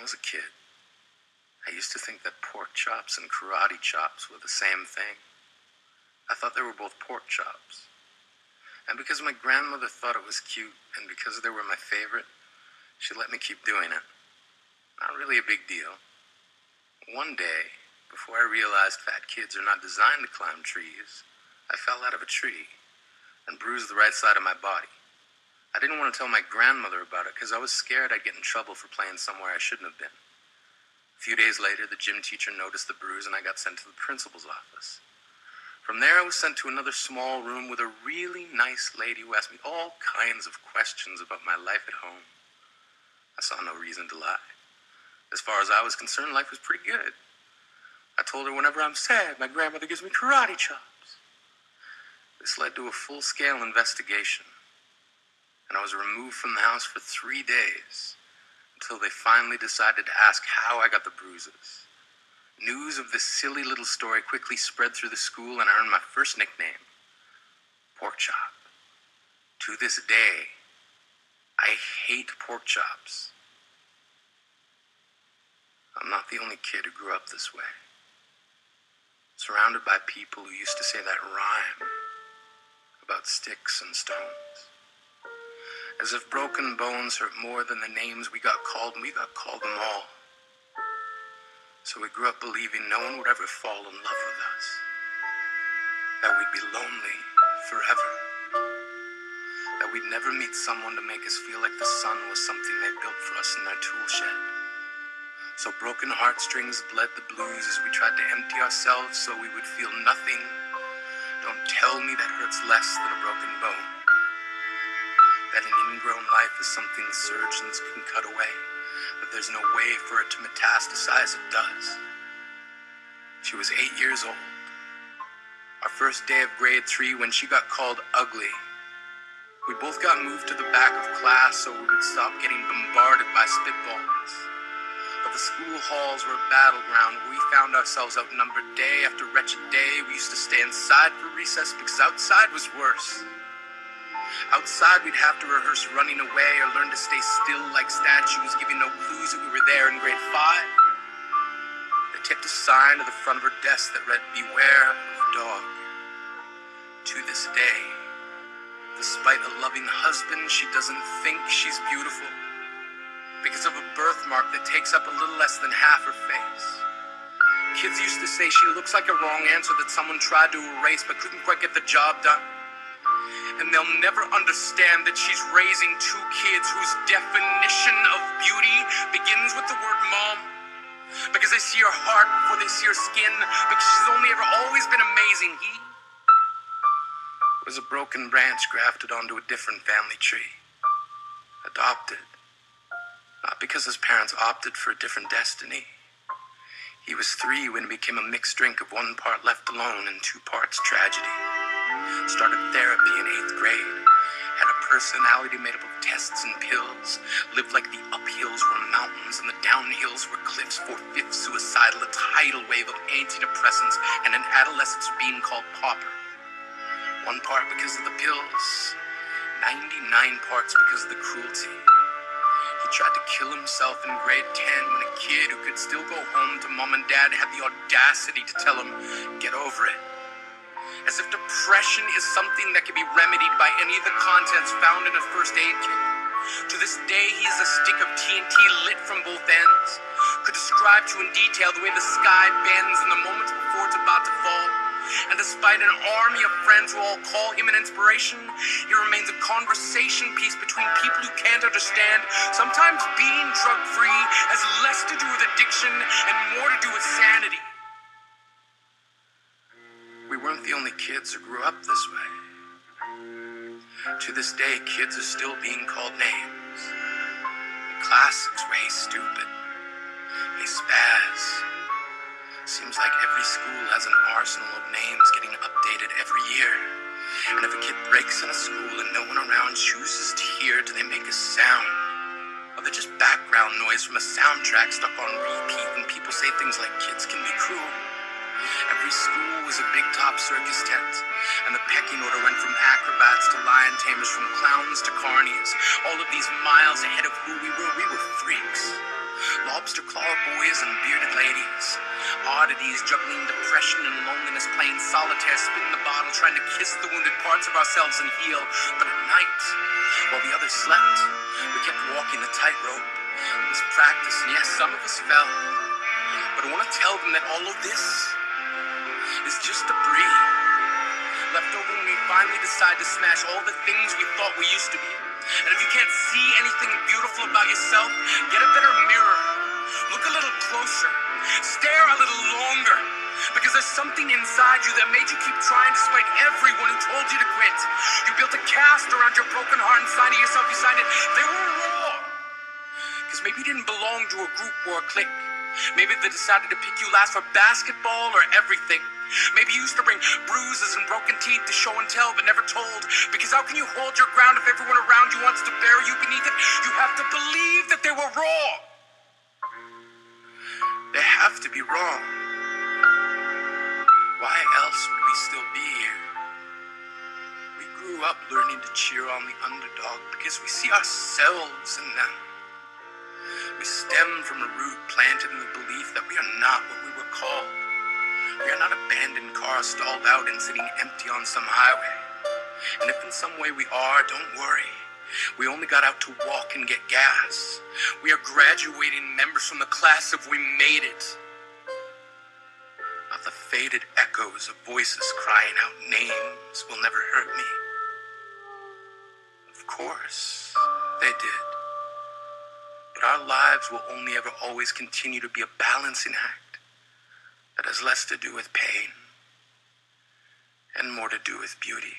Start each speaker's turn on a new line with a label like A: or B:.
A: was a kid, I used to think that pork chops and karate chops were the same thing. I thought they were both pork chops. And because my grandmother thought it was cute, and because they were my favorite, she let me keep doing it. Not really a big deal. One day, before I realized fat kids are not designed to climb trees, I fell out of a tree and bruised the right side of my body. I didn't want to tell my grandmother about it because I was scared I'd get in trouble for playing somewhere I shouldn't have been. A few days later, the gym teacher noticed the bruise and I got sent to the principal's office. From there, I was sent to another small room with a really nice lady who asked me all kinds of questions about my life at home. I saw no reason to lie. As far as I was concerned, life was pretty good. I told her whenever I'm sad, my grandmother gives me karate chops. This led to a full-scale investigation, and I was removed from the house for 3 days until they finally decided to ask how I got the bruises. News of this silly little story quickly spread through the school, and I earned my first nickname, Pork Chop. To this day, I hate pork chops. I'm not the only kid who grew up this way. Surrounded by people who used to say that rhyme about sticks and stones. As if broken bones hurt more than the names we got called, and we got called them all. So we grew up believing no one would ever fall in love with us. That we'd be lonely forever. That we'd never meet someone to make us feel like the sun was something they built for us in their tool shed. So broken heartstrings bled the blues as we tried to empty ourselves so we would feel nothing. Don't tell me that hurts less than a broken bone. That an ingrown life is something surgeons can cut away, that there's no way for it to metastasize. It does. She was 8 years old. Our first day of grade 3 when she got called ugly. We both got moved to the back of class so we would stop getting bombarded by spitballs. But the school halls were a battleground where we found ourselves outnumbered day after wretched day. We used to stay inside for recess because outside was worse. Outside we'd have to rehearse running away or learn to stay still like statues, giving no clues that we were there in grade 5. They taped a sign to the front of her desk that read, "Beware of dog." To this day, despite a loving husband, she doesn't think she's beautiful. Because of a birthmark that takes up a little less than half her face. Kids used to say she looks like a wrong answer that someone tried to erase but couldn't quite get the job done. And they'll never understand that she's raising 2 kids whose definition of beauty begins with the word mom. Because they see her heart before they see her skin. Because she's only ever always been amazing. He was a broken branch grafted onto a different family tree. Adopted. Not because his parents opted for a different destiny. He was 3 when it became a mixed drink of 1 part left alone and 2 parts tragedy. Started therapy in 8th grade. Had a personality made up of tests and pills. Lived like the uphills were mountains and the downhills were cliffs. 4/5 suicidal, a tidal wave of antidepressants, and an adolescence being called pauper. 1 part because of the pills. 99 parts because of the cruelty. He tried to kill himself in grade 10 when a kid who could still go home to mom and dad had the audacity to tell him, "Get over it." As if depression is something that can be remedied by any of the contents found in a first aid kit. To this day, he is a stick of TNT lit from both ends. Could describe to in detail the way the sky bends in the moments before it's about to fall. And despite an army of friends who all call him an inspiration, he remains a conversation piece between people who can't understand. Sometimes being drug-free has less to do with addiction and more to do with sanity. We weren't the only kids who grew up this way. To this day, kids are still being called names. The classics were, "Hey, stupid," "Hey, spaz." Seems like every school has an arsenal of names getting updated every year. And if a kid breaks in a school and no one around chooses to hear, do they make a sound? Or they're just background noise from a soundtrack stuck on repeat when people say things like kids can be cruel. Every school was a big top circus tent, and the pecking order went from acrobats to lion tamers, from clowns to carnies. All of these miles ahead of who we were freaks. Lobster tall boys and bearded ladies, oddities juggling depression and loneliness, playing solitaire, spinning the bottle, trying to kiss the wounded parts of ourselves and heal. But at night, while the others slept, we kept walking the tightrope. It was practice, and yes, some of us fell. But I want to tell them that all of this is just debris left over when we finally decide to smash all the things we thought we used to be. And if you can't see anything beautiful about yourself, get a better mirror. Look a little closer. Stare a little longer. Because there's something inside you that made you keep trying despite everyone who told you to quit. You built a cast around your broken heart and signed it yourself. You signed it. They were raw. Because maybe you didn't belong to a group or a clique. Maybe they decided to pick you last for basketball or everything. Maybe you used to bring bruises and broken teeth to show and tell but never told. Because how can you hold your ground if everyone around you wants to bury you beneath it? You have to believe that they were raw. They have to be wrong. Why else would we still be here? We grew up learning to cheer on the underdog because we see ourselves in them. We stem from a root planted in the belief that we are not what we were called. We are not abandoned cars stalled out and sitting empty on some highway. And if in some way we are, don't worry. We only got out to walk and get gas. We are graduating members from the class of We Made It. Not the faded echoes of voices crying out names will never hurt me. Of course, they did. But our lives will only ever always continue to be a balancing act that has less to do with pain and more to do with beauty.